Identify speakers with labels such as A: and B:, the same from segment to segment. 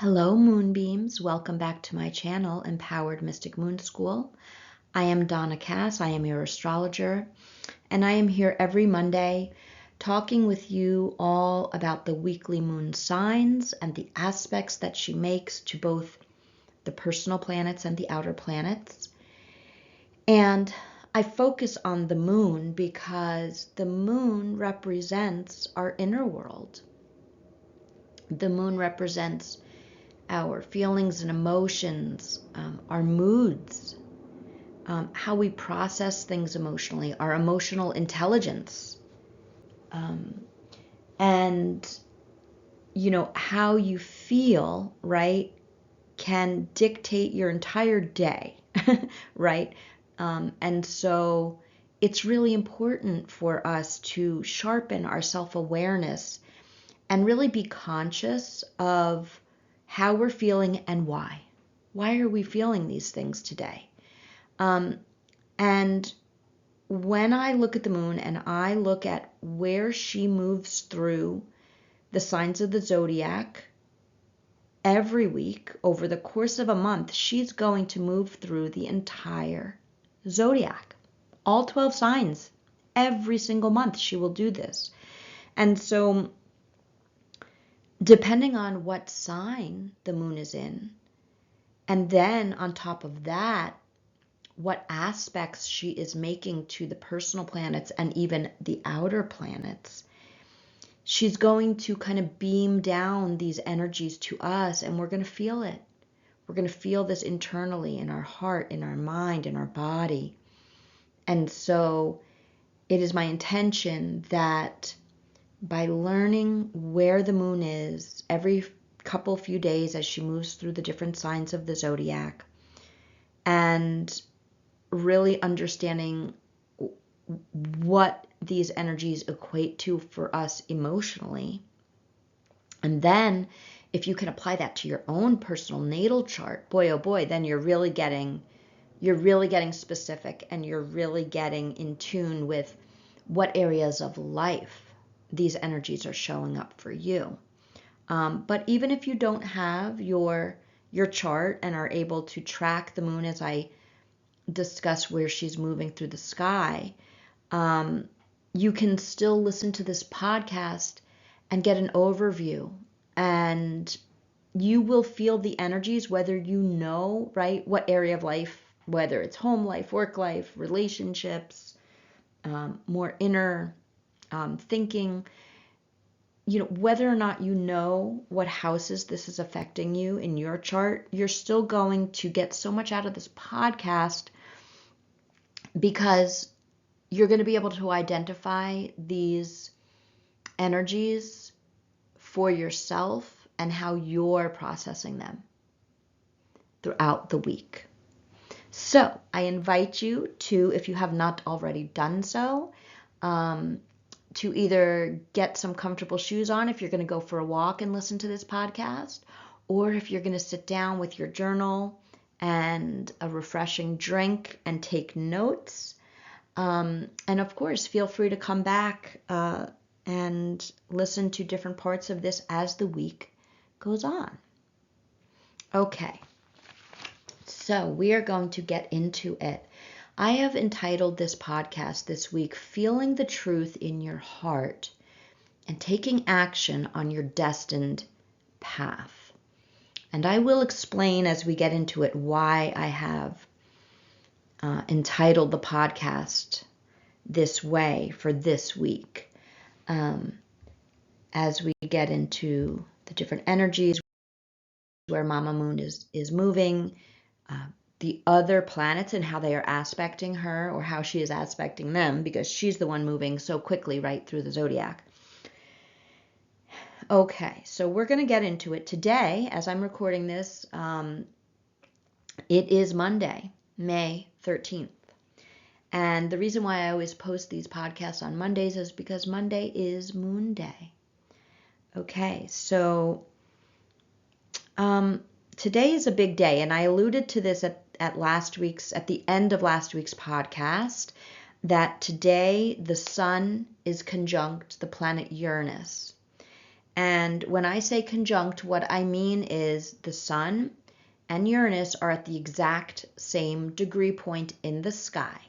A: Hello, Moonbeams. Welcome back to my channel, Empowered Mystic Moon School. I am Donna Cass. I am your astrologer, and I am here every Monday talking with you all about the weekly moon signs and the aspects that she makes to both the personal planets and the outer planets. And I focus on the moon because the moon represents our inner world. The moon represents our feelings and emotions, our moods, how we process things emotionally, our emotional intelligence, and how you feel, right, can dictate your entire day, right? And so it's really important for us to sharpen our self-awareness and really be conscious of how we're feeling and why. Why are we feeling these things today? And when I look at the moon and I look at where she moves through the signs of the zodiac every week over the course of a month, she's going to move through the entire zodiac, all 12 signs. Every single month she will do this. And so depending on what sign the moon is in, and then on top of that, what aspects she is making to the personal planets and even the outer planets, she's going to kind of beam down these energies to us, and we're going to feel it. We're going to feel this internally in our heart, in our mind, in our body. And so it is my intention that by learning where the moon is every few days as she moves through the different signs of the zodiac, and really understanding what these energies equate to for us emotionally. And then if you can apply that to your own personal natal chart, boy, oh boy, then you're really getting specific, and you're really getting in tune with what areas of life these energies are showing up for you. But even if you don't have your chart and are able to track the moon as I discuss where she's moving through the sky, you can still listen to this podcast and get an overview, and you will feel the energies, whether you know, right, what area of life, whether it's home life, work life, relationships, more inner thinking, whether or not you know what houses this is affecting you in your chart, you're still going to get so much out of this podcast, because you're going to be able to identify these energies for yourself and how you're processing them throughout the week. So I invite you to, if you have not already done so, to either get some comfortable shoes on if you're going to go for a walk and listen to this podcast, or if you're going to sit down with your journal and a refreshing drink and take notes. And of course, feel free to come back and listen to different parts of this as the week goes on. Okay, so we are going to get into it. I have entitled this podcast this week, Feeling the Truth in Your Heart and Taking Action on Your Destined Path. And I will explain as we get into it why I have entitled the podcast this way for this week. As we get into the different energies, where Mama Moon is moving, the other planets and how they are aspecting her, or how she is aspecting them, because she's the one moving so quickly right through the zodiac. Okay, so we're going to get into it today. As I'm recording this, it is Monday, May 13th. And the reason why I always post these podcasts on Mondays is because Monday is Moon Day. Okay, so today is a big day, and I alluded to this at the end of last week's podcast, that today the sun is conjunct the planet Uranus. And when I say conjunct, what I mean is the Sun and Uranus are at the exact same degree point in the sky.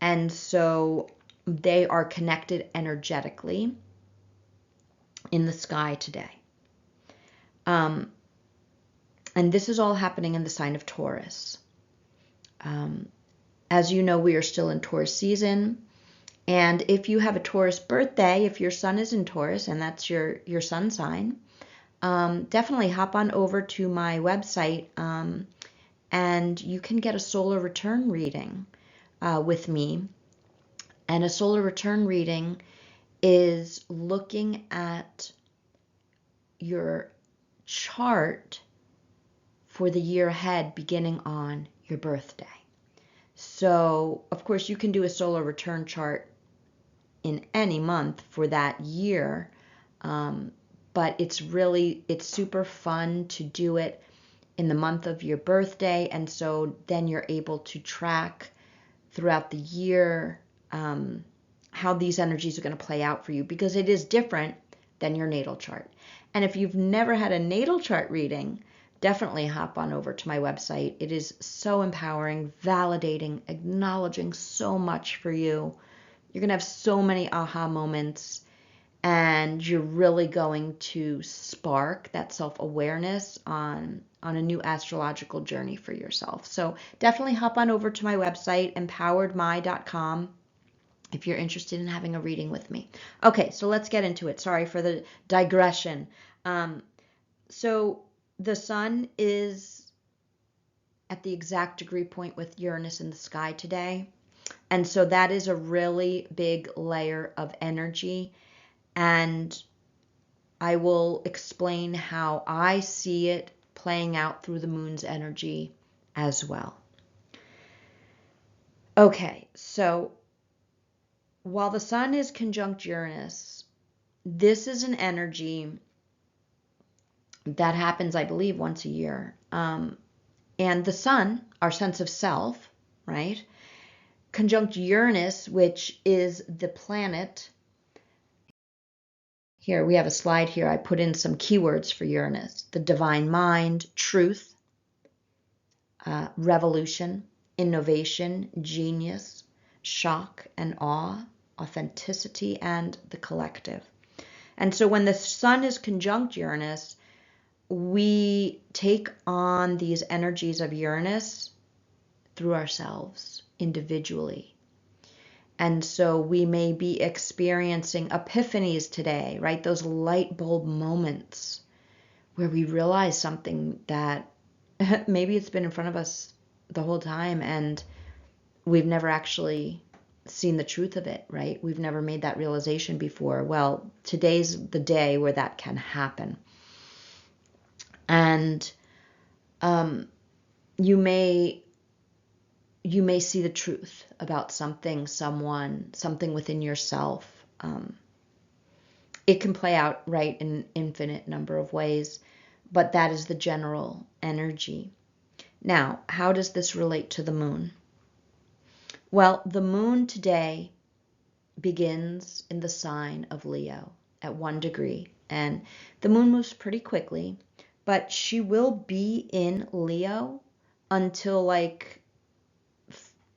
A: And so they are connected energetically in the sky today. And this is all happening in the sign of Taurus. As you know, we are still in Taurus season. And if you have a Taurus birthday, if your sun is in Taurus and that's your sun sign, definitely hop on over to my website and you can get a solar return reading with me. And a solar return reading is looking at your chart for the year ahead beginning on your birthday. So, of course, you can do a solar return chart in any month for that year, but it's super fun to do it in the month of your birthday, and so then you're able to track throughout the year how these energies are going to play out for you, because it is different than your natal chart. And if you've never had a natal chart reading, definitely hop on over to my website. It is so empowering, validating, acknowledging so much for you. You're going to have so many aha moments, and you're really going to spark that self-awareness on a new astrological journey for yourself. So definitely hop on over to my website, empoweredmy.com, if you're interested in having a reading with me. Okay, so let's get into it. Sorry for the digression. So the sun is at the exact degree point with Uranus in the sky today. And so that is a really big layer of energy. And I will explain how I see it playing out through the moon's energy as well. Okay, so while the sun is conjunct Uranus, this is an energy that happens, I believe, once a year. And the sun, our sense of self, right? Conjunct Uranus, which is the planet. Here, we have a slide here. I put in some keywords for Uranus: the divine mind, truth, revolution, innovation, genius, shock and awe, authenticity, and the collective. And so when the sun is conjunct Uranus, we take on these energies of Uranus through ourselves individually. And so we may be experiencing epiphanies today, right? Those light bulb moments where we realize something that maybe it's been in front of us the whole time and we've never actually seen the truth of it, right? We've never made that realization before. Well, today's the day where that can happen. And you may see the truth about something, someone, something within yourself. It can play out, right, in an infinite number of ways, but that is the general energy. Now, how does this relate to the moon? Well, the moon today begins in the sign of Leo at 1 degree, and the moon moves pretty quickly, but she will be in Leo until like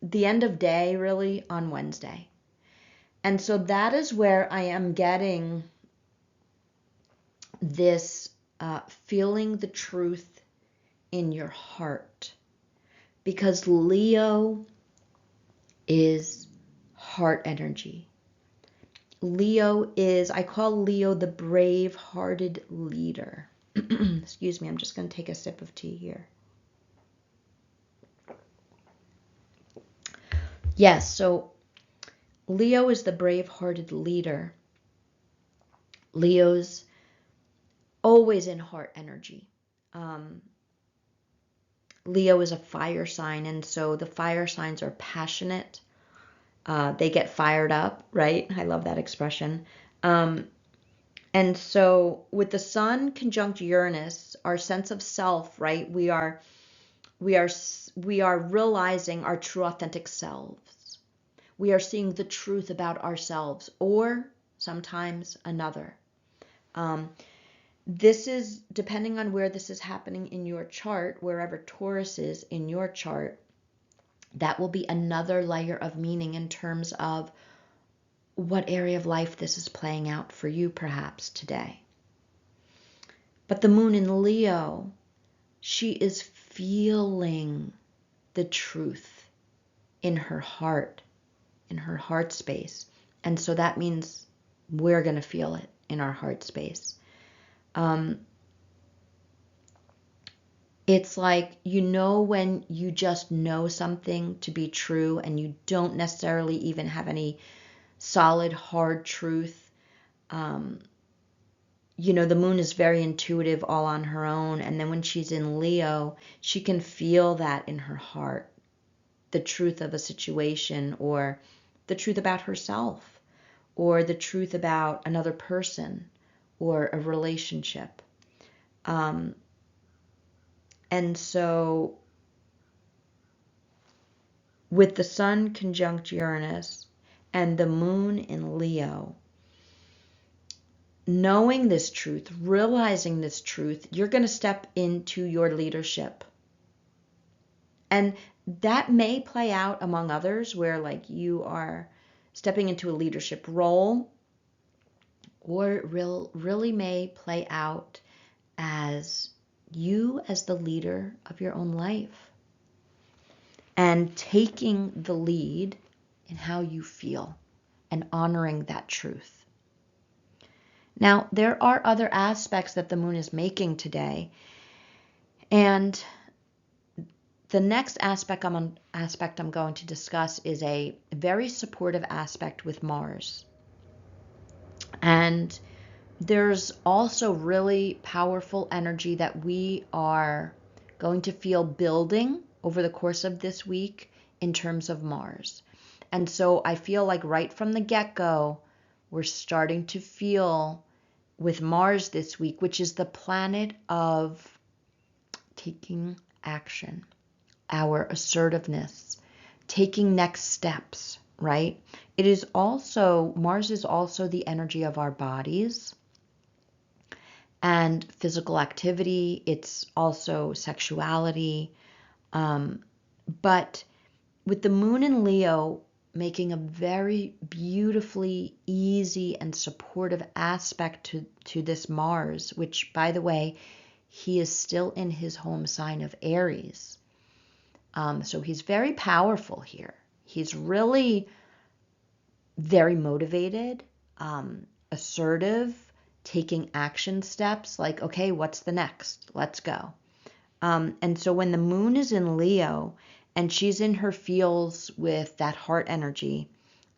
A: the end of day, really, on Wednesday. And so that is where I am getting this feeling the truth in your heart, because Leo is heart energy. Leo is, I call Leo the brave-hearted leader. Excuse me, I'm just going to take a sip of tea here. Yes, so Leo is the brave-hearted leader. Leo's always in heart energy. Leo is a fire sign, and so the fire signs are passionate. They get fired up, right? I love that expression. And so with the sun conjunct Uranus, our sense of self, right? We are realizing our true authentic selves. We are seeing the truth about ourselves or sometimes another. This is, depending on where this is happening in your chart, wherever Taurus is in your chart, that will be another layer of meaning in terms of what area of life this is playing out for you perhaps today. But the moon in Leo, she is feeling the truth in her heart space. And so that means we're going to feel it in our heart space. It's like, when you just know something to be true and you don't necessarily even have any solid, hard truth. The moon is very intuitive all on her own. And then when she's in Leo, she can feel that in her heart, the truth of a situation, or the truth about herself, or the truth about another person, or a relationship. And so with the sun conjunct Uranus and the moon in Leo, knowing this truth, realizing this truth, you're going to step into your leadership. And that may play out among others where like you are stepping into a leadership role, or it really may play out as you as the leader of your own life and taking the lead in how you feel and honoring that truth. Now, there are other aspects that the moon is making today. And the next aspect I'm going to discuss is a very supportive aspect with Mars. And there's also really powerful energy that we are going to feel building over the course of this week in terms of Mars. And so I feel like right from the get-go, we're starting to feel with Mars this week, which is the planet of taking action, our assertiveness, taking next steps, right? Mars is also the energy of our bodies and physical activity. It's also sexuality. But with the moon in Leo making a very beautifully easy and supportive aspect to this Mars, which, by the way, he is still in his home sign of Aries. So he's very powerful here. He's really very motivated, assertive, taking action steps like, okay, what's the next? Let's go. And so when the moon is in Leo and she's in her feels with that heart energy,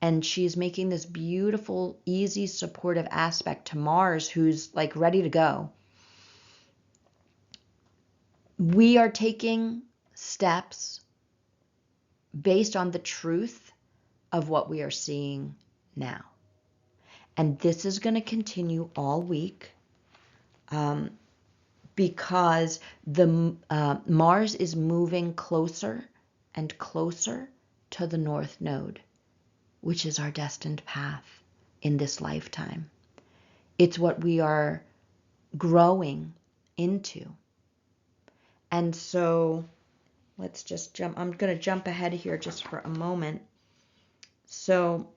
A: and she's making this beautiful, easy, supportive aspect to Mars, who's like ready to go, we are taking steps based on the truth of what we are seeing now. And this is going to continue all week because the Mars is moving closer and closer to the North Node, which is our destined path in this lifetime. It's what we are growing into. And so let's just jump. I'm going to jump ahead here just for a moment. So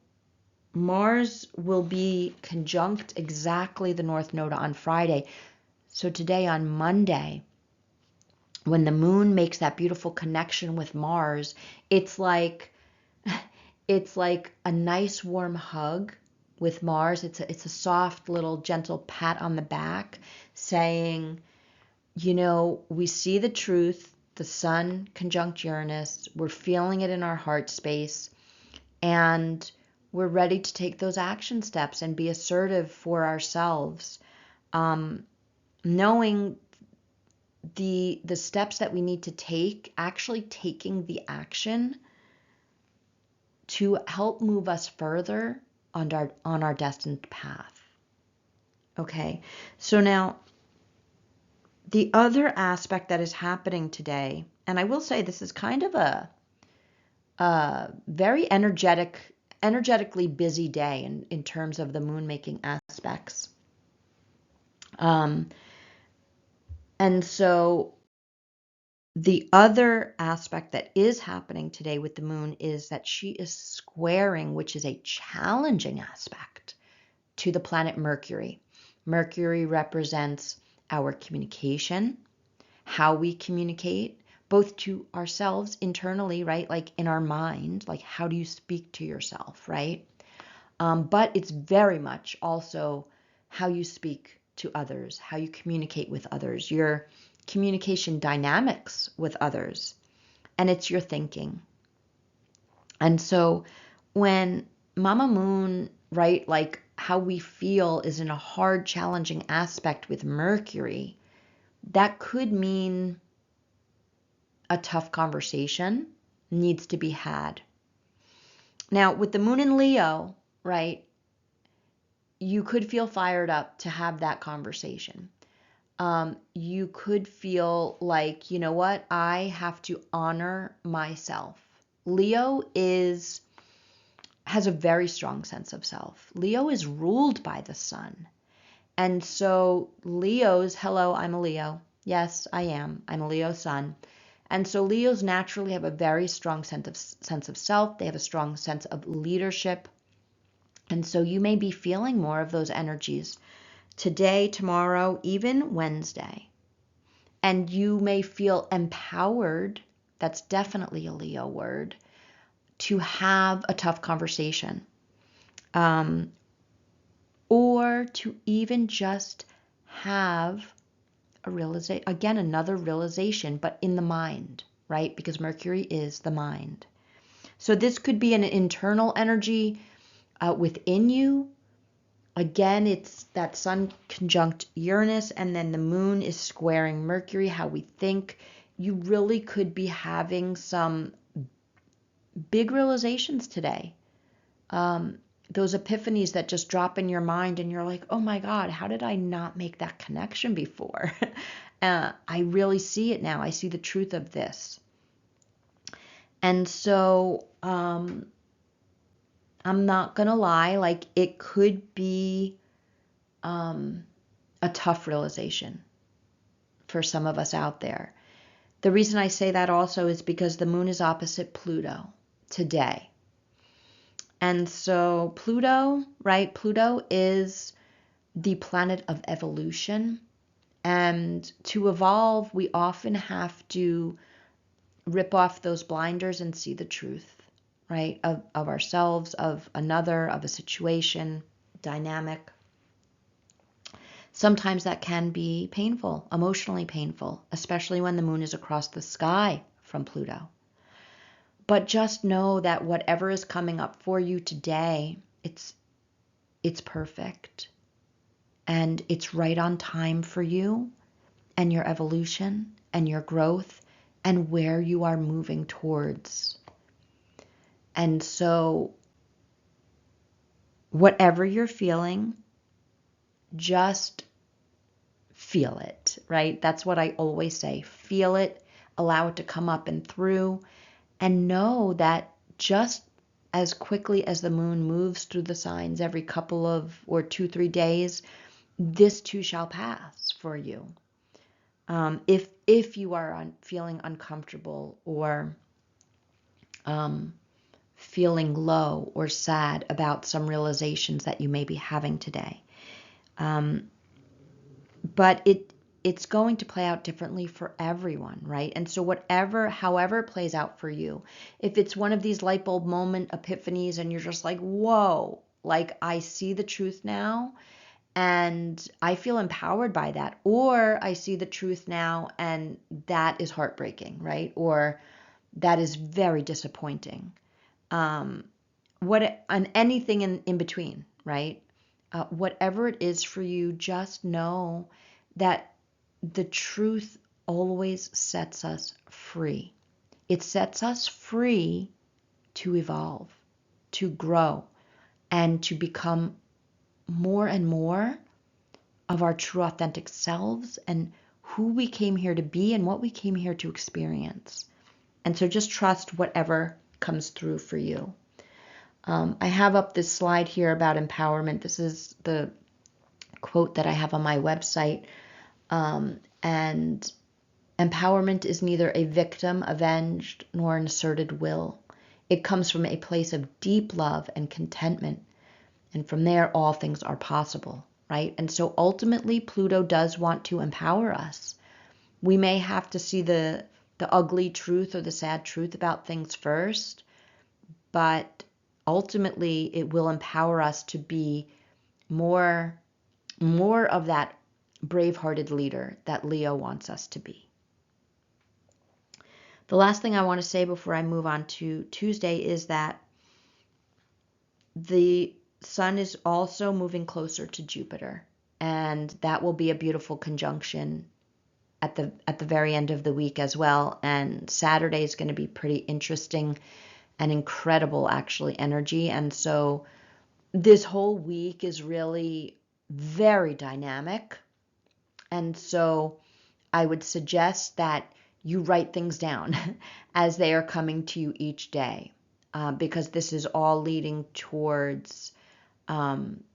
A: Mars will be conjunct exactly the North Node on Friday. So today on Monday, when the moon makes that beautiful connection with Mars, it's like a nice warm hug with Mars. It's a soft little gentle pat on the back saying, we see the truth, the sun conjunct Uranus, we're feeling it in our heart space, and we're ready to take those action steps and be assertive for ourselves, knowing the steps that we need to take, actually taking the action to help move us further on our destined path. Okay, so now the other aspect that is happening today, and I will say this is kind of a very energetically busy day in terms of the moon making aspects. Um, and so the other aspect that is happening today with the moon is that she is squaring, which is a challenging aspect, to the planet Mercury. Mercury represents our communication, how we communicate, both to ourselves internally, right? Like in our mind, like how do you speak to yourself, right? But it's very much also how you speak to others, how you communicate with others, your communication dynamics with others, and it's your thinking. And so when Mama Moon, right, like how we feel is in a hard, challenging aspect with Mercury, that could mean a tough conversation needs to be had. Now, with the moon in Leo, right, you could feel fired up to have that conversation. You could feel like, you know what, I have to honor myself. Leo has a very strong sense of self. Leo is ruled by the sun. And so Leo's, hello, I'm a Leo. Yes, I am. I'm a Leo sun. And so Leos naturally have a very strong sense of self. They have a strong sense of leadership. And so you may be feeling more of those energies today, tomorrow, even Wednesday. And you may feel empowered, that's definitely a Leo word, to have a tough conversation. Or to even just have a realization, again, another realization, but in the mind, right? Because Mercury is the mind. So this could be an internal energy within you. Again, it's that sun conjunct Uranus, and then the moon is squaring Mercury, how we think. You really could be having some big realizations today. Those epiphanies that just drop in your mind and you're like, oh my God, how did I not make that connection before? I really see it now. I see the truth of this. And so I'm not going to lie, like it could be a tough realization for some of us out there. The reason I say that also is because the moon is opposite Pluto today. And so Pluto, right? Pluto is the planet of evolution. And to evolve, we often have to rip off those blinders and see the truth, right? Of ourselves, of another, of a situation, dynamic. Sometimes that can be painful, emotionally painful, especially when the moon is across the sky from Pluto. But just know that whatever is coming up for you today, it's perfect. And it's right on time for you and your evolution and your growth and where you are moving towards. And so whatever you're feeling, just feel it, right? That's what I always say. Feel it, allow it to come up and through, and know that just as quickly as the moon moves through the signs every couple of or 2-3 days, this too shall pass for you. If you are feeling uncomfortable or feeling low or sad about some realizations that you may be having today. But it's going to play out differently for everyone, right? And so however it plays out for you, if it's one of these light bulb moment epiphanies and you're just like, whoa, like I see the truth now and I feel empowered by that, or I see the truth now and that is heartbreaking, right? Or that is very disappointing. And anything in between, right? Whatever it is for you, just know that the truth always sets us free. It sets us free to evolve, to grow, and to become more and more of our true authentic selves and who we came here to be and what we came here to experience. And so just trust whatever comes through for you. I have up this slide here about empowerment. This is the quote that I have on my website. And empowerment is neither a victim, avenged, nor an asserted will. It comes from a place of deep love and contentment. And from there, all things are possible, right? And so ultimately, Pluto does want to empower us. We may have to see the ugly truth or the sad truth about things first, but ultimately it will empower us to be more of that brave-hearted leader that Leo wants us to be. The last thing I want to say before I move on to Tuesday is that the Sun is also moving closer to Jupiter, and that will be a beautiful conjunction at the very end of the week as well. And Saturday is going to be pretty interesting and incredible, actually, energy. And so this whole week is really very dynamic. And so I would suggest that you write things down as they are coming to you each day, because this is all leading towards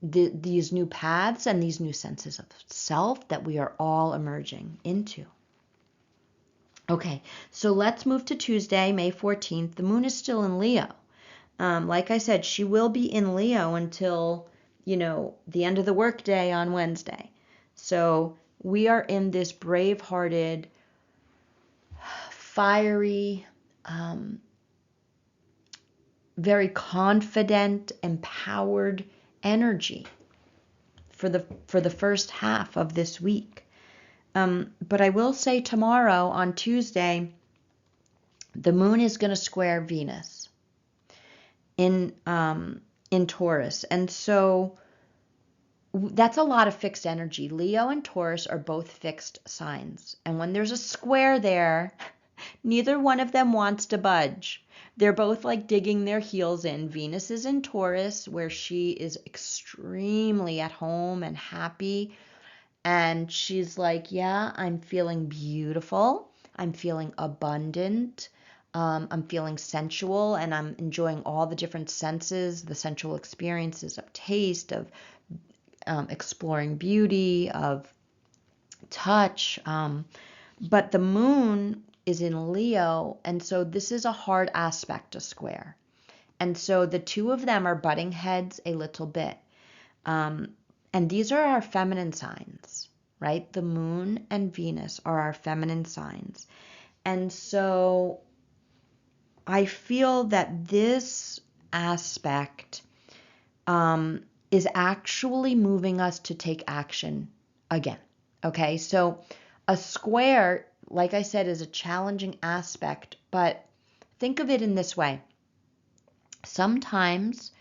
A: these new paths and these new senses of self that we are all emerging into. Okay, so let's move to Tuesday, May 14th. The moon is still in Leo. Like I said, she will be in Leo until, the end of the workday on Wednesday. So we are in this brave-hearted, fiery, very confident, empowered energy for the first half of this week. But I will say tomorrow on Tuesday, the moon is going to square Venus in Taurus. And so that's a lot of fixed energy. Leo and Taurus are both fixed signs. And when there's a square there, neither one of them wants to budge. They're both like digging their heels in. Venus is in Taurus, where she is extremely at home and happy. And she's like, yeah, I'm feeling beautiful. I'm feeling abundant. I'm feeling sensual, and I'm enjoying all the different senses, the sensual experiences of taste, of exploring beauty, of touch. But the moon is in Leo, and so this is a hard aspect to square. And so the two of them are butting heads a little bit. And these are our feminine signs, right? The moon and Venus are our feminine signs. And so I feel that this aspect is actually moving us to take action again. Okay, so a square, like I said, is a challenging aspect, but think of it in this way. Sometimes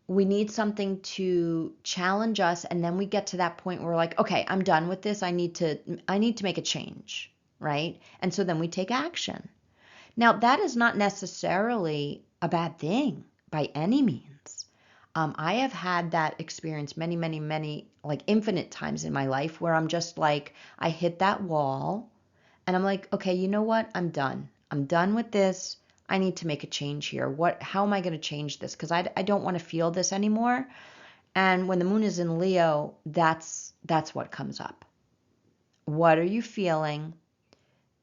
A: we need something to challenge us, and then we get to that point where we're like, okay, I'm done with this. I need to make a change, right? And so then we take action. Now, that is not necessarily a bad thing by any means. I have had that experience many, many, many, like infinite times in my life where I'm just like, I hit that wall and I'm like, okay, you know what? I'm done. I'm done with this. I need to make a change here. How am I going to change this? Because I don't want to feel this anymore. And when the moon is in Leo, that's what comes up. What are you feeling?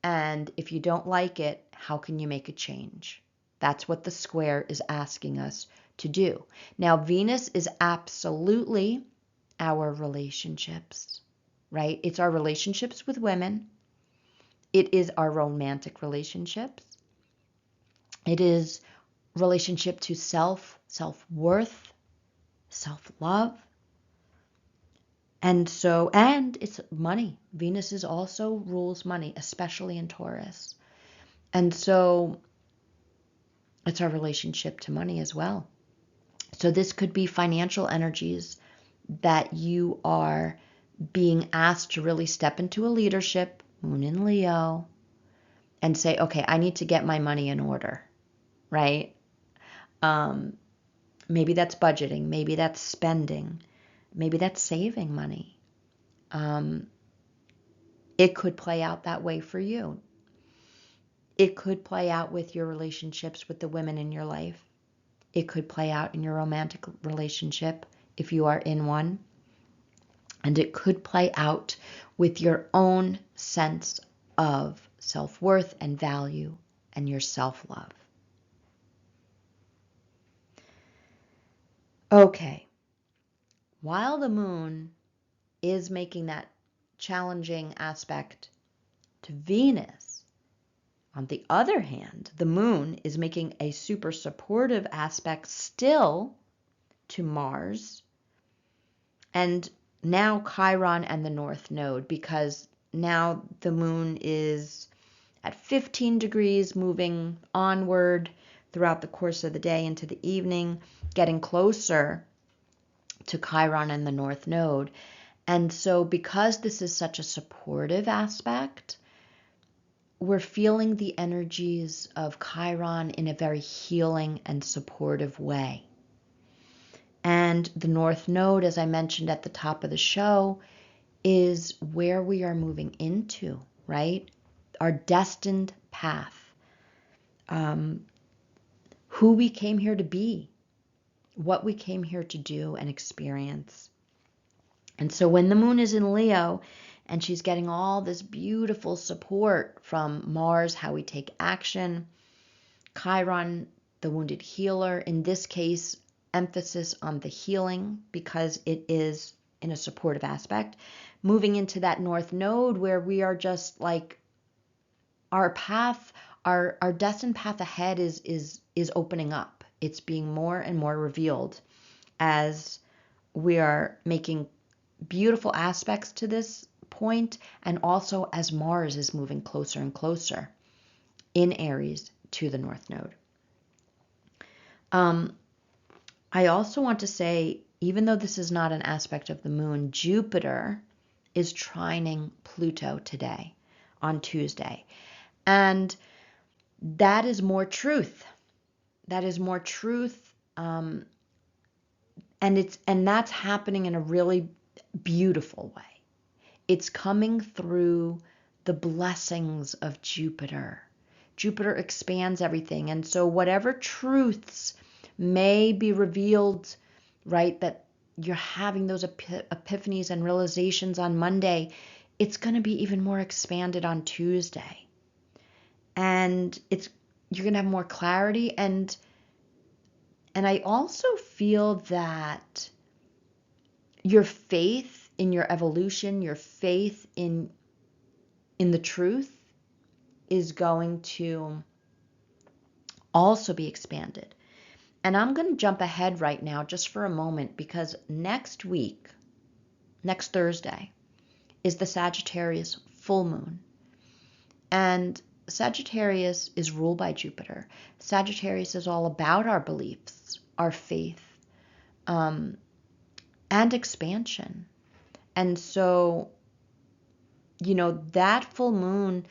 A: And if you don't like it, how can you make a change? That's what the square is asking us to do. Now, Venus is absolutely our relationships, right? It's our relationships with women. It is our romantic relationships. It is relationship to self-worth, self-love. And it's money. Venus is also rules money, especially in Taurus. And so it's our relationship to money as well. So this could be financial energies that you are being asked to really step into a leadership, moon in Leo, and say, okay, I need to get my money in order, right? Maybe that's budgeting. Maybe that's spending. Maybe that's saving money. It could play out that way for you. It could play out with your relationships with the women in your life. It could play out in your romantic relationship if you are in one. And it could play out with your own sense of self-worth and value and your self-love. Okay, while the moon is making that challenging aspect to Venus, on the other hand, the moon is making a super supportive aspect still to Mars and now Chiron and the North Node, because now the moon is at 15 degrees, moving onward throughout the course of the day into the evening, getting closer to Chiron and the North Node. And so because this is such a supportive aspect, we're feeling the energies of Chiron in a very healing and supportive way. And the North Node, as I mentioned at the top of the show, is where we are moving into, right? Our destined path. Who we came here to be, what we came here to do and experience. And so when the moon is in Leo and she's getting all this beautiful support from Mars, how we take action, Chiron, the wounded healer, in this case, emphasis on the healing because it is in a supportive aspect, moving into that North Node where we are just like our path, our destined path ahead is opening up. It's being more and more revealed as we are making beautiful aspects to this point, and also as Mars is moving closer and closer in Aries to the North Node. I also want to say, even though this is not an aspect of the moon, Jupiter is trining Pluto today on Tuesday. And that is more truth. That is more truth. And that's happening in a really beautiful way. It's coming through the blessings of Jupiter. Jupiter expands everything. And so whatever truths may be revealed, right, that you're having those epiphanies and realizations on Monday, it's going to be even more expanded on Tuesday. And you're going to have more clarity. And I also feel that your faith in your evolution, your faith in the truth is going to also be expanded. And I'm going to jump ahead right now just for a moment, because next week, next Thursday, is the Sagittarius full moon. And Sagittarius is ruled by Jupiter. Sagittarius is all about our beliefs, our faith, and expansion. And so, that full moon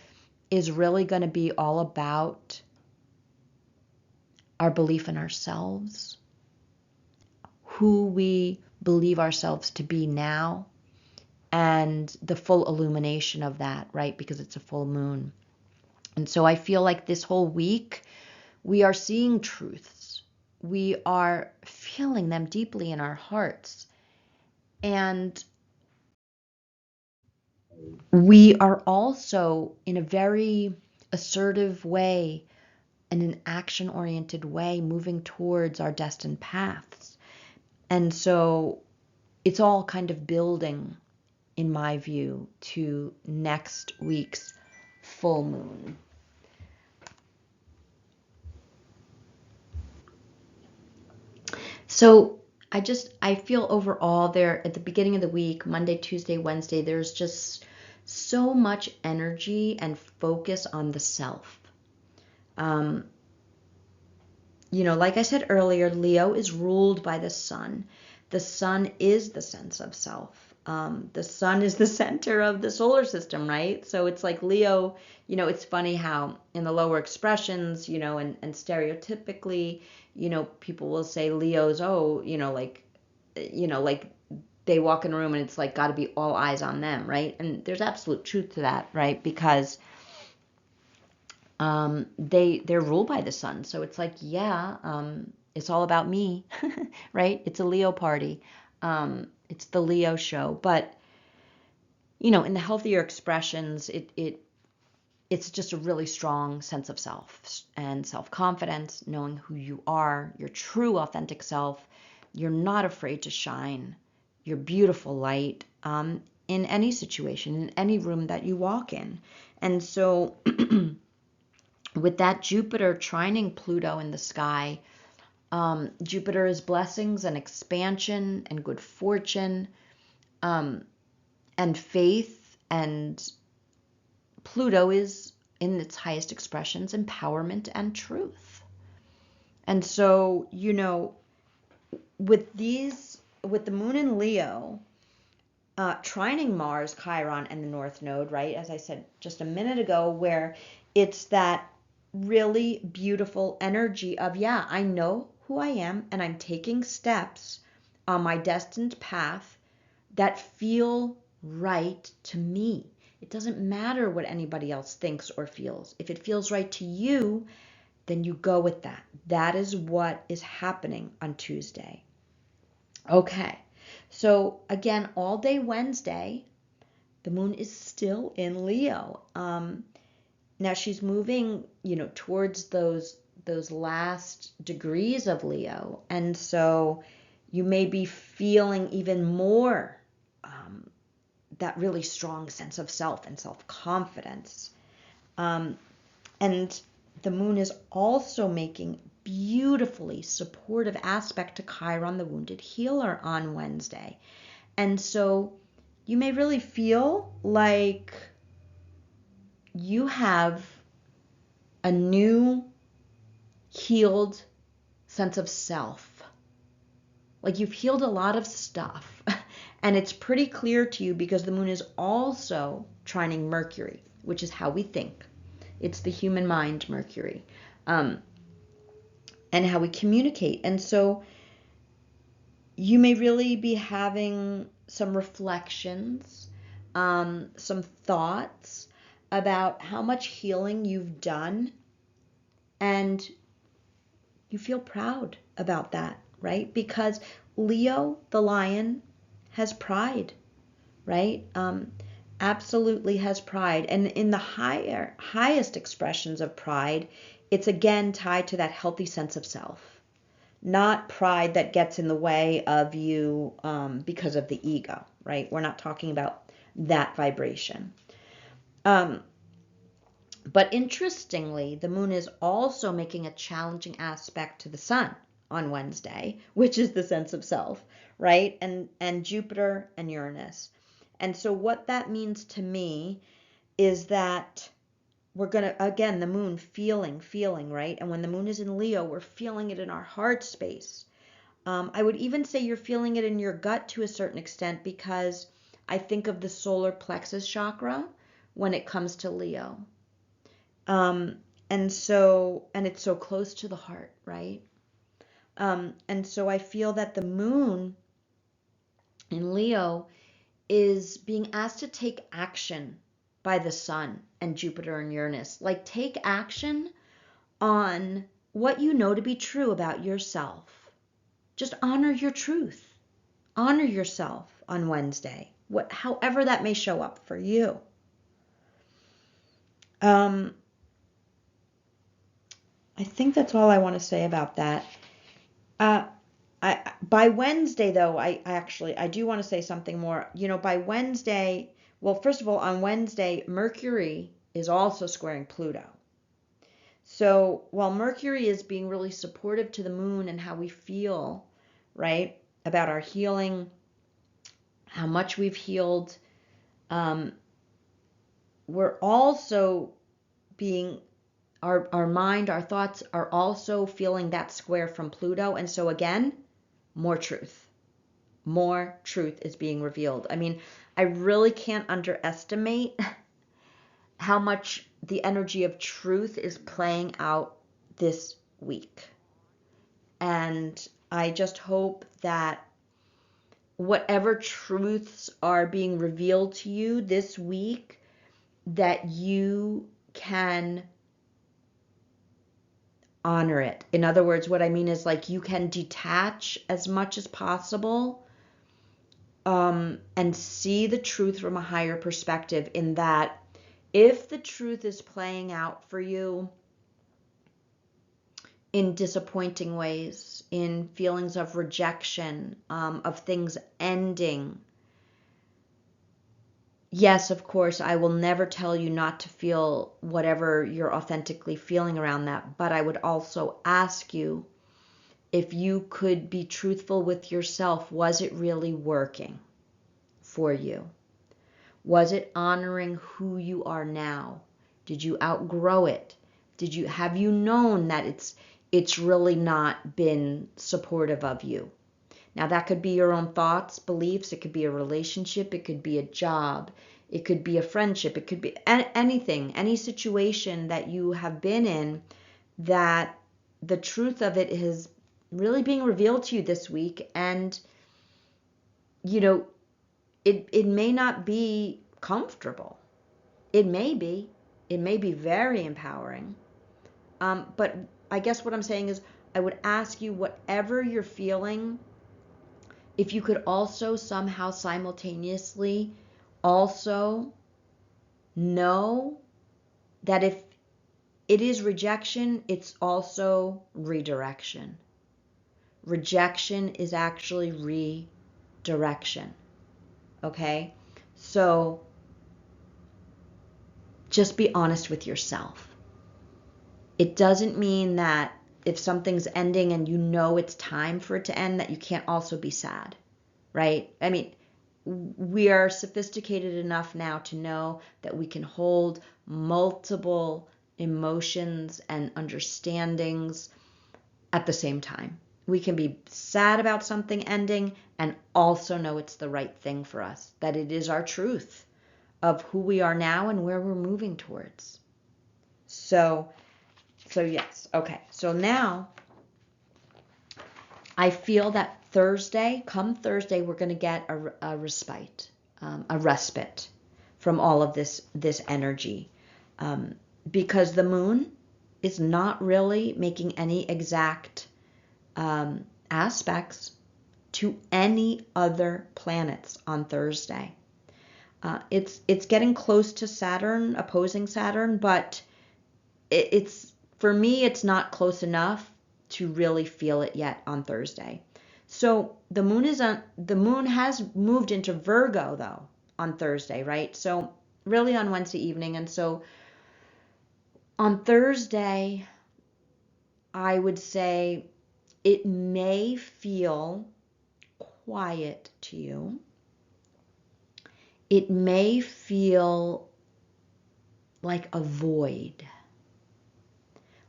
A: is really going to be all about our belief in ourselves, who we believe ourselves to be now, and the full illumination of that, right? Because it's a full moon. And so I feel like this whole week, we are seeing truths. We are feeling them deeply in our hearts. And we are also, in a very assertive way and an action-oriented way, moving towards our destined paths. And so it's all kind of building, in my view, to next week's full moon. So I feel overall there at the beginning of the week, Monday, Tuesday, Wednesday, there's just so much energy and focus on the self. Like I said earlier, Leo is ruled by the sun. The sun is the sense of self. The sun is the center of the solar system, right? So it's like Leo, it's funny how in the lower expressions, and stereotypically, people will say Leo's, like they walk in a room and it's like got to be all eyes on them, right? And there's absolute truth to that, right? Because they're ruled by the sun. So it's like, it's all about me, right? It's a Leo party. It's the Leo show. But in the healthier expressions, it's just a really strong sense of self and self-confidence, knowing who you are, your true authentic self. You're not afraid to shine your beautiful light in any situation, in any room that you walk in. And so with that Jupiter trining Pluto in the sky, Jupiter is blessings and expansion and good fortune, and faith, and Pluto is, in its highest expressions, empowerment and truth. And so, with the moon in Leo, trining Mars, Chiron, and the North Node, right? As I said just a minute ago, where it's that really beautiful energy of, yeah, I know who I am, and I'm taking steps on my destined path that feel right to me. It doesn't matter what anybody else thinks or feels. If it feels right to you, then you go with that. That is what is happening on Tuesday. Okay, so again, all day Wednesday, the moon is still in Leo. Now she's moving, towards those last degrees of Leo, and so you may be feeling even more that really strong sense of self and self-confidence. And the moon is also making beautifully supportive aspect to Chiron, the wounded healer, on Wednesday. And so you may really feel like you have a new healed sense of self. Like you've healed a lot of stuff. And it's pretty clear to you because the moon is also trining Mercury, which is how we think. It's the human mind, Mercury, and how we communicate. And so you may really be having some reflections, some thoughts about how much healing you've done, and you feel proud about that, right? Because Leo, the lion, has pride, right? Absolutely has pride. And in the highest expressions of pride, it's again tied to that healthy sense of self, not pride that gets in the way of you because of the ego, right? We're not talking about that vibration. But interestingly, the moon is also making a challenging aspect to the sun on Wednesday, which is the sense of self, right? And Jupiter and Uranus. And so what that means to me is that we're going to, again, the moon feeling, right? And when the moon is in Leo, we're feeling it in our heart space. I would even say you're feeling it in your gut to a certain extent, because I think of the solar plexus chakra when it comes to Leo. And it's so close to the heart, right? And so I feel that the moon in Leo is being asked to take action by the sun and Jupiter and Uranus. Like, take action on what you know to be true about yourself. Just honor your truth. Honor yourself on Wednesday, however that may show up for you. I think that's all I want to say about that. By Wednesday, though, I do want to say something more. By Wednesday, well, first of all, on Wednesday, Mercury is also squaring Pluto. So while Mercury is being really supportive to the moon and how we feel, right, about our healing, how much we've healed, we're also being, our mind, our thoughts are also feeling that square from Pluto. And so again, more truth is being revealed. I mean, I really can't underestimate how much the energy of truth is playing out this week. And I just hope that whatever truths are being revealed to you this week, that you can honor it. In other words, what I mean is, like, you can detach as much as possible and see the truth from a higher perspective, in that if the truth is playing out for you in disappointing ways, in feelings of rejection, of things ending, yes, of course, I will never tell you not to feel whatever you're authentically feeling around that, but I would also ask you if you could be truthful with yourself. Was it really working for you? Was it honoring who you are now? Did you outgrow it? Have you known that it's really not been supportive of you? Now, that could be your own thoughts, beliefs, it could be a relationship, it could be a job, it could be a friendship, it could be anything, any situation that you have been in, that the truth of it is really being revealed to you this week. And, it may not be comfortable. It may be very empowering. But I guess what I'm saying is, I would ask you, whatever you're feeling, if you could also somehow simultaneously also know that if it is rejection, it's also redirection. Rejection is actually redirection. Okay? So just be honest with yourself. It doesn't mean that if something's ending and you know it's time for it to end, that you can't also be sad, right? I mean, we are sophisticated enough now to know that we can hold multiple emotions and understandings at the same time. We can be sad about something ending and also know it's the right thing for us, that it is our truth of who we are now and where we're moving towards. So yes. Okay. So now I feel that come Thursday, we're going to get a respite, a respite from all of this energy, because the moon is not really making any exact aspects to any other planets on Thursday. It's getting close to Saturn, opposing Saturn, but it's, for me, it's not close enough to really feel it yet on Thursday. So the moon has moved into Virgo though on Thursday, right? So really on Wednesday evening. And so on Thursday, I would say it may feel quiet to you. It may feel like a void,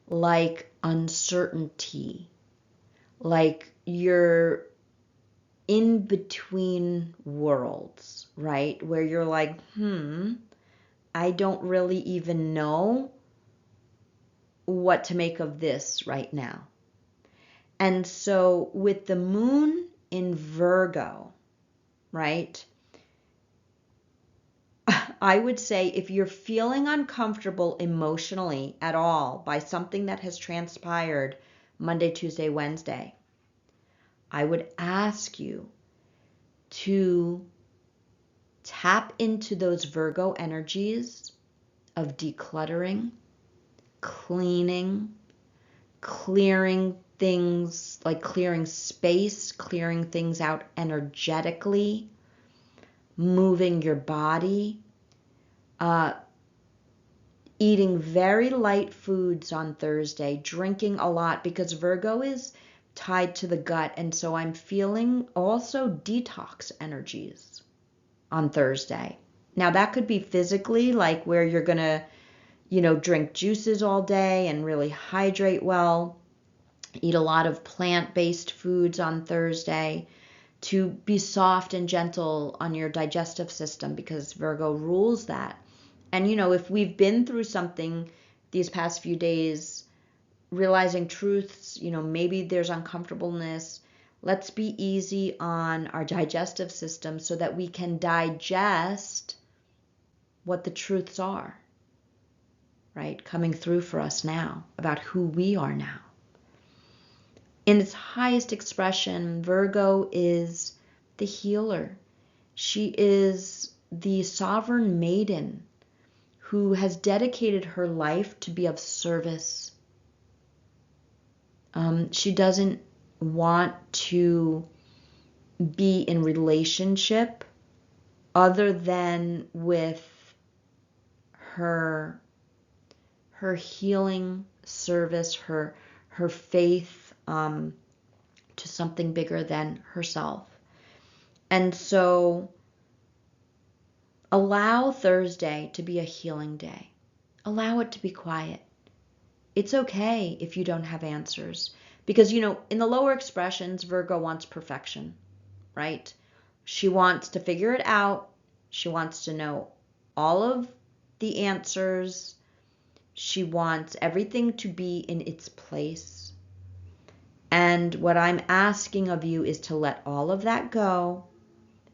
A: like uncertainty, like you're in between worlds, right? Where you're like, I don't really even know what to make of this right now. And so with the moon in Virgo, right? I would say if you're feeling uncomfortable emotionally at all by something that has transpired Monday, Tuesday, Wednesday, I would ask you to tap into those Virgo energies of decluttering, cleaning, clearing things, like clearing space, clearing things out energetically, moving your body, eating very light foods on Thursday, drinking a lot, because Virgo is tied to the gut. And so I'm feeling also detox energies on Thursday. Now that could be physically, like where you're going to, drink juices all day and really hydrate well, eat a lot of plant-based foods on Thursday, to be soft and gentle on your digestive system, because Virgo rules that. And, if we've been through something these past few days, realizing truths, maybe there's uncomfortableness, let's be easy on our digestive system so that we can digest what the truths are, right? Coming through for us now about who we are now. In its highest expression, Virgo is the healer. She is the sovereign maiden who has dedicated her life to be of service. She doesn't want to be in relationship other than with her healing service, her faith to something bigger than herself. And so allow Thursday to be a healing day. Allow it to be quiet. It's okay if you don't have answers. Because, in the lower expressions, Virgo wants perfection, right? She wants to figure it out. She wants to know all of the answers. She wants everything to be in its place. And what I'm asking of you is to let all of that go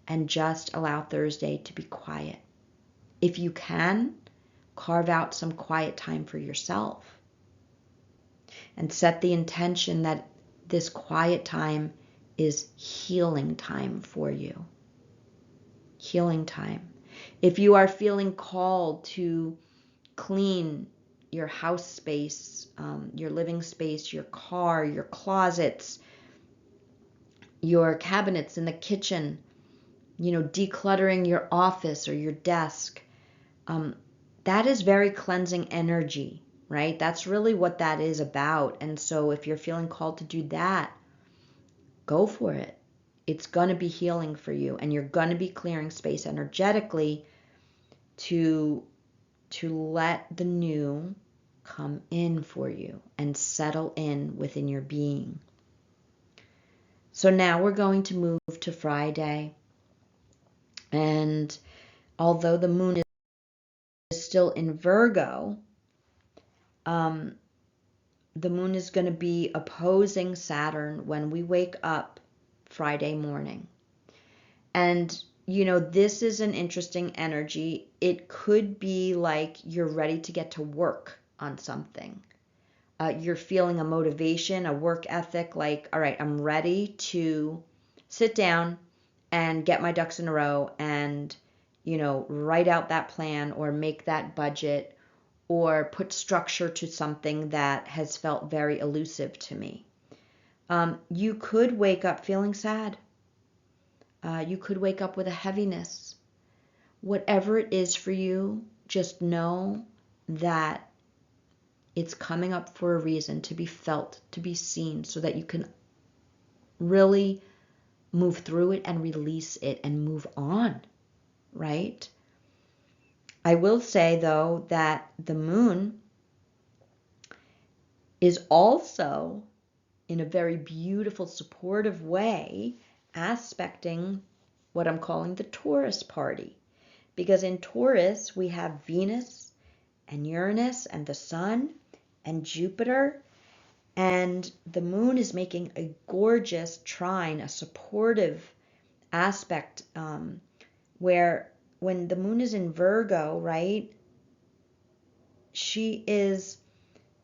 A: and just allow Thursday to be quiet. If you can, carve out some quiet time for yourself and set the intention that this quiet time is healing time for you. Healing time. If you are feeling called to clean your house space, your living space, your car, your closets, your cabinets in the kitchen, decluttering your office or your desk, that is very cleansing energy, right? That's really what that is about. And so if you're feeling called to do that, go for it. It's going to be healing for you, and you're going to be clearing space energetically to let the new come in for you and settle in within your being. So now we're going to move to Friday. And although the moon is still in Virgo, the moon is going to be opposing Saturn when we wake up Friday morning. And, this is an interesting energy. It could be like you're ready to get to work on something. You're feeling a motivation, a work ethic, like, all right, I'm ready to sit down and get my ducks in a row and, write out that plan or make that budget or put structure to something that has felt very elusive to me. You could wake up feeling sad. You could wake up with a heaviness. Whatever it is for you, just know that it's coming up for a reason, to be felt, to be seen, so that you can really move through it and release it and move on, right? I will say, though, that the moon is also, in a very beautiful, supportive way, aspecting what I'm calling the Taurus party. Because in Taurus, we have Venus and Uranus and the Sun and Jupiter. And the moon is making a gorgeous trine, a supportive aspect, where when the moon is in Virgo, right, she is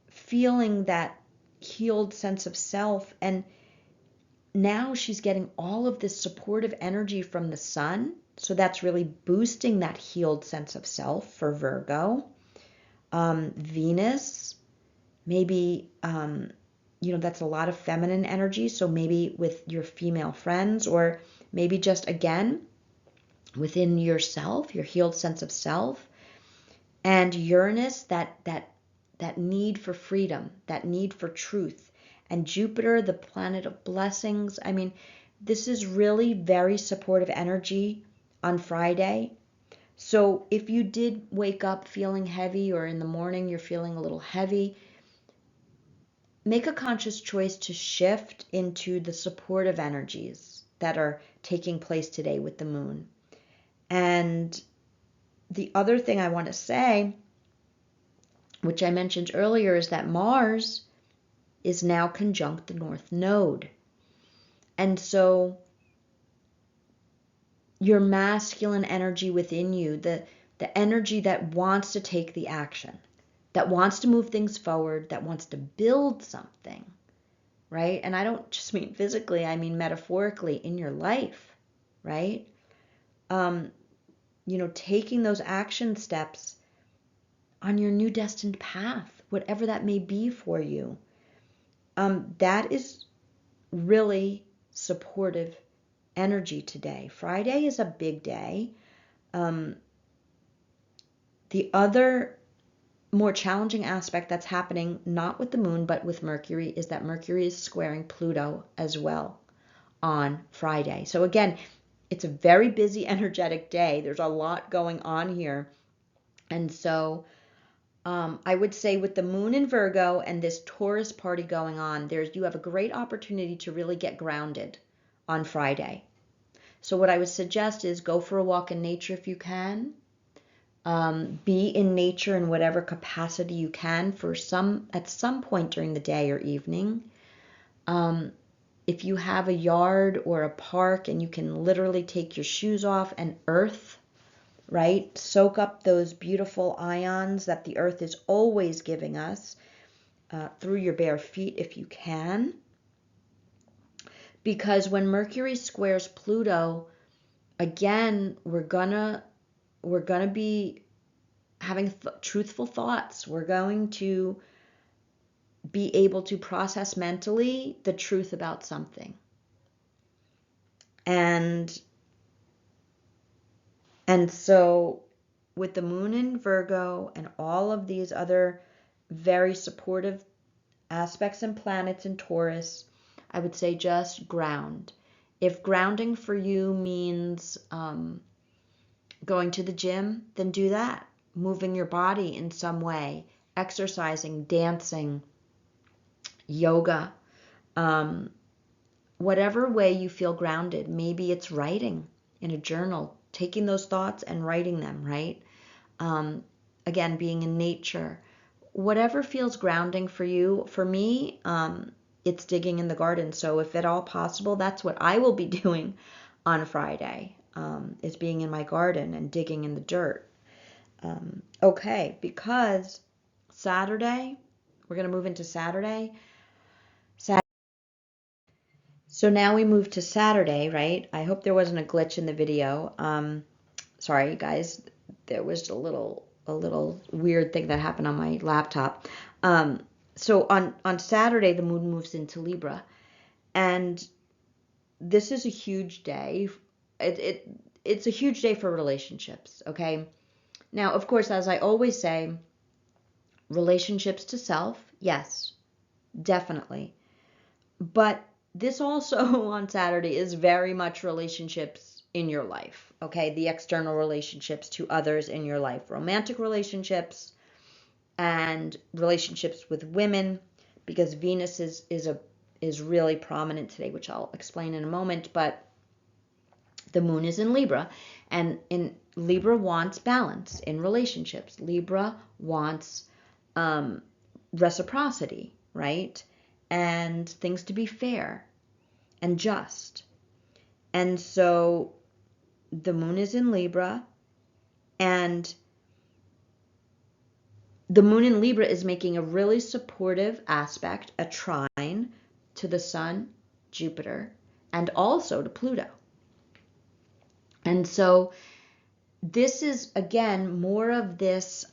A: feeling that healed sense of self. And now she's getting all of this supportive energy from the sun. So that's really boosting that healed sense of self for Virgo. Venus, maybe, that's a lot of feminine energy. So maybe with your female friends, or maybe just, again, within yourself, your healed sense of self. And Uranus, that need for freedom, that need for truth. And Jupiter, the planet of blessings. I mean, this is really very supportive energy on Friday. So if you did wake up feeling heavy, or in the morning you're feeling a little heavy, make a conscious choice to shift into the supportive energies that are taking place today with the moon. And the other thing I want to say, which I mentioned earlier, is that Mars is now conjunct the North Node. And so your masculine energy within you, the energy that wants to take the action, that wants to move things forward, that wants to build something, right? And I don't just mean physically, I mean metaphorically in your life, right? taking those action steps on your new destined path, whatever that may be for you. That is really supportive energy today. Friday is a big day. The other more challenging aspect that's happening, not with the moon, but with Mercury, is that Mercury is squaring Pluto as well on Friday. So again, it's a very busy, energetic day. There's a lot going on here. And so I would say with the moon in Virgo and this Taurus party going on, you have a great opportunity to really get grounded on Friday. So what I would suggest is go for a walk in nature if you can. Be in nature in whatever capacity you can at some point during the day or evening. If you have a yard or a park and you can literally take your shoes off and earth, right? Soak up those beautiful ions that the earth is always giving us through your bare feet if you can. Because when Mercury squares Pluto, again, we're gonna be having truthful thoughts. We're going to be able to process mentally the truth about something. And so with the moon in Virgo and all of these other very supportive aspects and planets in Taurus, I would say just ground. If grounding for you means going to the gym, then do that. Moving your body in some way, exercising, dancing, yoga, whatever way you feel grounded. Maybe it's writing in a journal, taking those thoughts and writing them, right? Again, being in nature. Whatever feels grounding for you. For me, it's digging in the garden. So if at all possible, that's what I will be doing on Friday, is being in my garden and digging in the dirt. Okay, because Saturday, we're going to move into Saturday. So now we move to Saturday, right? I hope there wasn't a glitch in the video. Sorry, guys. There was a little weird thing that happened on my laptop. So on Saturday, the moon moves into Libra, and this is a huge day. It's a huge day for relationships. Okay. Now, of course, as I always say, relationships to self, yes, definitely. But this also on Saturday is very much relationships in your life, okay? The external relationships to others in your life, romantic relationships and relationships with women, because Venus is really prominent today, which I'll explain in a moment. But the moon is in Libra, and in Libra wants balance in relationships. Libra wants reciprocity, right? And things to be fair and just. And so the moon is in Libra, and the moon in Libra is making a really supportive aspect, a trine to the Sun, Jupiter, and also to Pluto. And so this is, again, more of this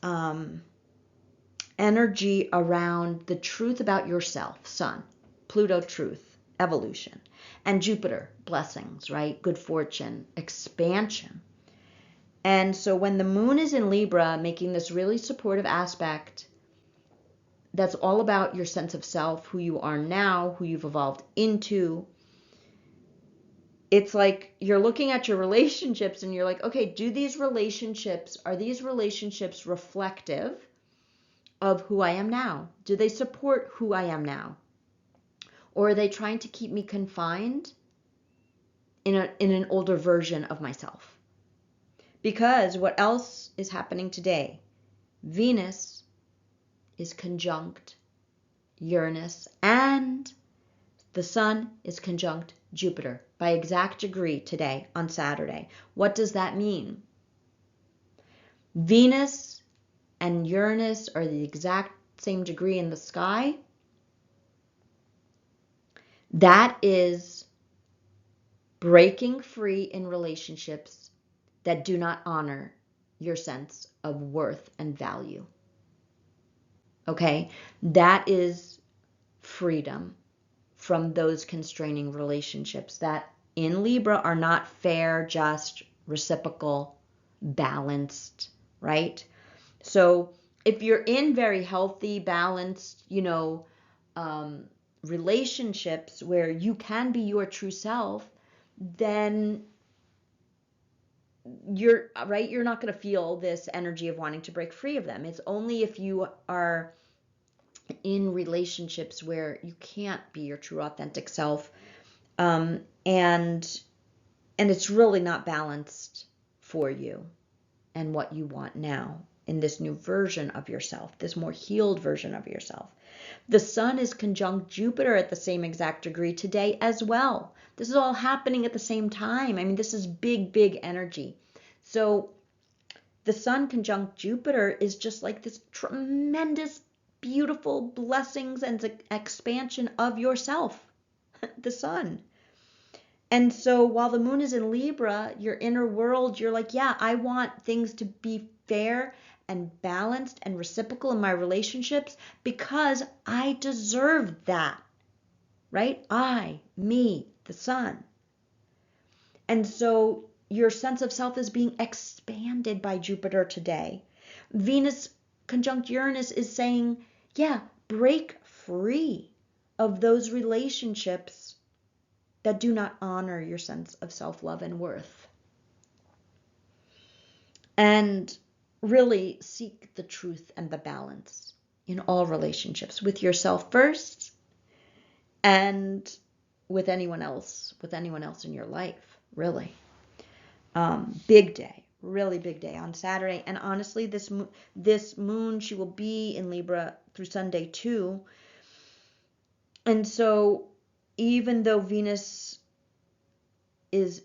A: energy around the truth about yourself. Sun, Pluto, truth, evolution, and Jupiter, blessings, right? Good fortune, expansion. And so when the moon is in Libra, making this really supportive aspect, that's all about your sense of self, who you are now, who you've evolved into. It's like you're looking at your relationships and you're like, okay, are these relationships reflective of who I am now? Do they support who I am now? Or are they trying to keep me confined in an older version of myself? Because what else is happening today? Venus is conjunct Uranus, and the Sun is conjunct Jupiter by exact degree today on Saturday. What does that mean? Venus and Uranus are the exact same degree in the sky. That is breaking free in relationships that do not honor your sense of worth and value. Okay? That is freedom from those constraining relationships that in Libra are not fair, just, reciprocal, balanced, right? So if you're in very healthy, balanced, relationships where you can be your true self, then you're not going to feel this energy of wanting to break free of them. It's only if you are in relationships where you can't be your true authentic self, and it's really not balanced for you and what you want now in this new version of yourself, this more healed version of yourself. The sun is conjunct Jupiter at the same exact degree today as well. This is all happening at the same time. I mean, this is big, big energy. So the sun conjunct Jupiter is just like this tremendous, beautiful blessings and expansion of yourself, the sun. And so while the moon is in Libra, your inner world, you're like, yeah, I want things to be fair and balanced and reciprocal in my relationships because I deserve that, right? Me, the sun. And so your sense of self is being expanded by Jupiter today. Venus conjunct Uranus is saying, yeah, break free of those relationships that do not honor your sense of self-love and worth. And really seek the truth and the balance in all relationships, with yourself first and with anyone else in your life, really. Big day, really big day on Saturday. And honestly, this moon, she will be in Libra through Sunday too. And so even though Venus is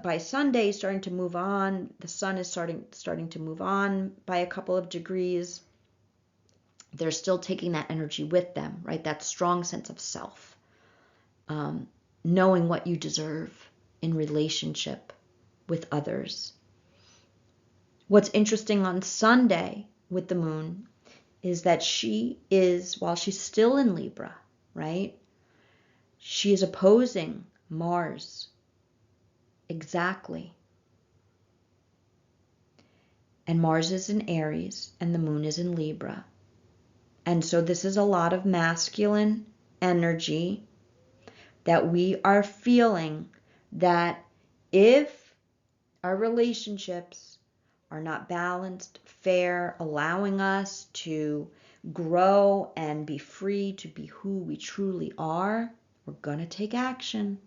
A: by Sunday starting to move on, the sun is starting to move on by a couple of degrees, they're still taking that energy with them, right? That strong sense of self, knowing what you deserve in relationship with others. What's interesting on Sunday with the moon is that while she's still in Libra, right? She is opposing Mars. Exactly. And Mars is in Aries and the moon is in Libra. And so this is a lot of masculine energy that we are feeling, that if our relationships are not balanced, fair, allowing us to grow and be free to be who we truly are, we're going to take action.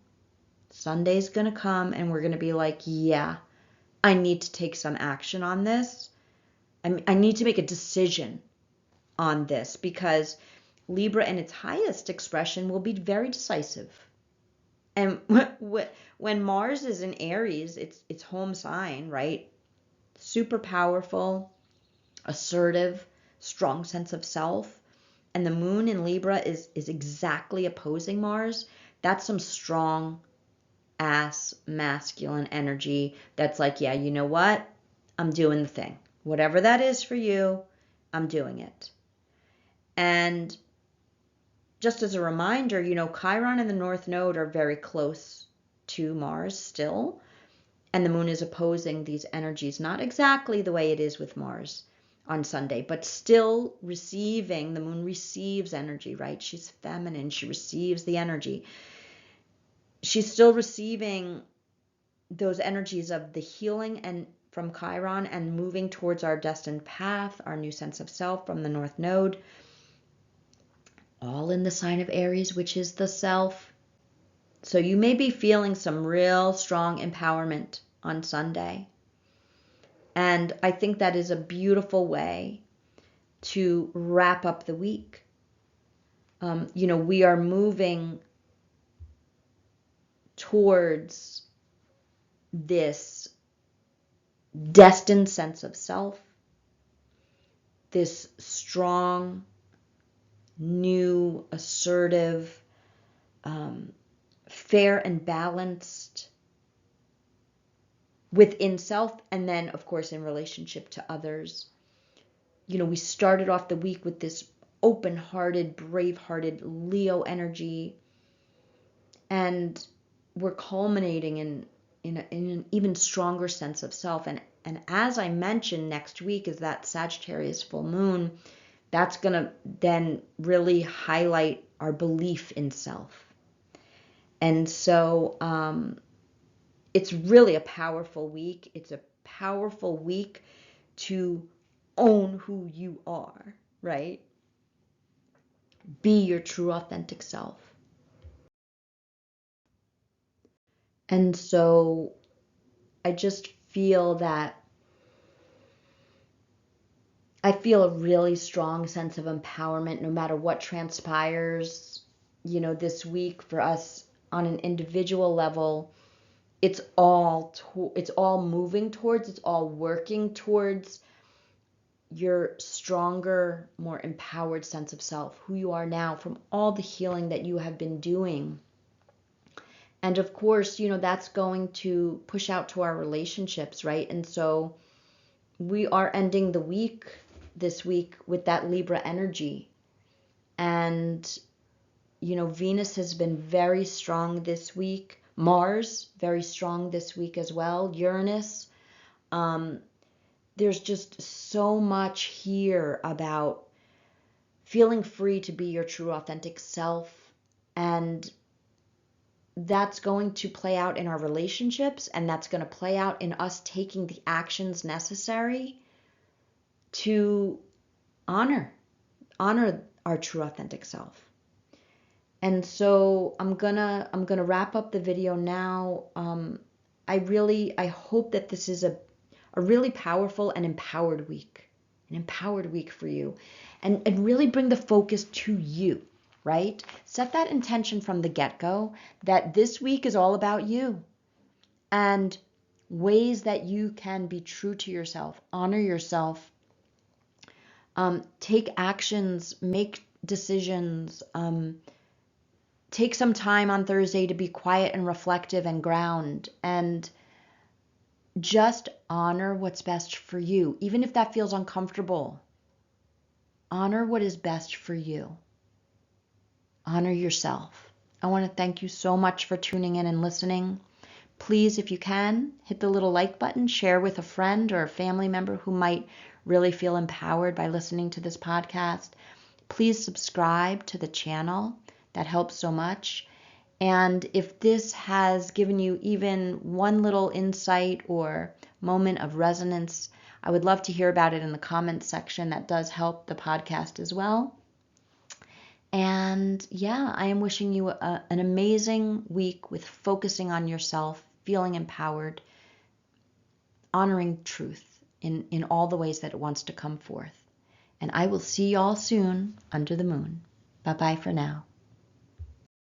A: Sunday's going to come and we're going to be like, yeah, I need to take some action on this. I need to make a decision on this, because Libra in its highest expression will be very decisive. And when Mars is in Aries, its home sign, right? Super powerful, assertive, strong sense of self. And the moon in Libra is exactly opposing Mars. That's some strong ass masculine energy that's like, yeah, you know what? I'm doing the thing. Whatever that is for you, I'm doing it. And just as a reminder, Chiron and the North Node are very close to Mars still. And the moon is opposing these energies, not exactly the way it is with Mars on Sunday, but still receiving. The moon receives energy, right? She's feminine. She receives the energy. She's still receiving those energies of the healing and from Chiron and moving towards our destined path, our new sense of self from the North Node, all in the sign of Aries, which is the self. So you may be feeling some real strong empowerment on Sunday. And I think that is a beautiful way to wrap up the week. We are moving towards this destined sense of self, this strong, new, assertive, fair and balanced within self, and then, of course, in relationship to others. We started off the week with this open-hearted, brave-hearted Leo energy, and we're culminating in an even stronger sense of self. And as I mentioned, next week is that Sagittarius full moon. That's going to then really highlight our belief in self. And so it's really a powerful week. It's a powerful week to own who you are, right? Be your true, authentic self. And so I just feel that I feel a really strong sense of empowerment no matter what transpires, this week for us on an individual level. It's all moving towards, it's all working towards your stronger, more empowered sense of self, who you are now from all the healing that you have been doing. And of course, that's going to push out to our relationships, right? And so we are ending the week this week with that Libra energy. And, Venus has been very strong this week. Mars, very strong this week as well. Uranus. There's just so much here about feeling free to be your true, authentic self. And that's going to play out in our relationships, and that's going to play out in us taking the actions necessary to honor our true, authentic self. And so I'm gonna wrap up the video now. I hope that this is a really powerful and empowered week, for you, and really bring the focus to you, right? Set that intention from the get-go that this week is all about you and ways that you can be true to yourself, honor yourself, take actions, make decisions, take some time on Thursday to be quiet and reflective and ground, and just honor what's best for you, even if that feels uncomfortable. Honor what is best for you. Honor yourself. I want to thank you so much for tuning in and listening. Please, if you can, hit the little like button, share with a friend or a family member who might really feel empowered by listening to this podcast. Please subscribe to the channel. That helps so much. And if this has given you even one little insight or moment of resonance, I would love to hear about it in the comments section. That does help the podcast as well. And yeah, I am wishing you an amazing week with focusing on yourself, feeling empowered, honoring truth in all the ways that it wants to come forth. And I will see you all soon under the moon. Bye-bye for now.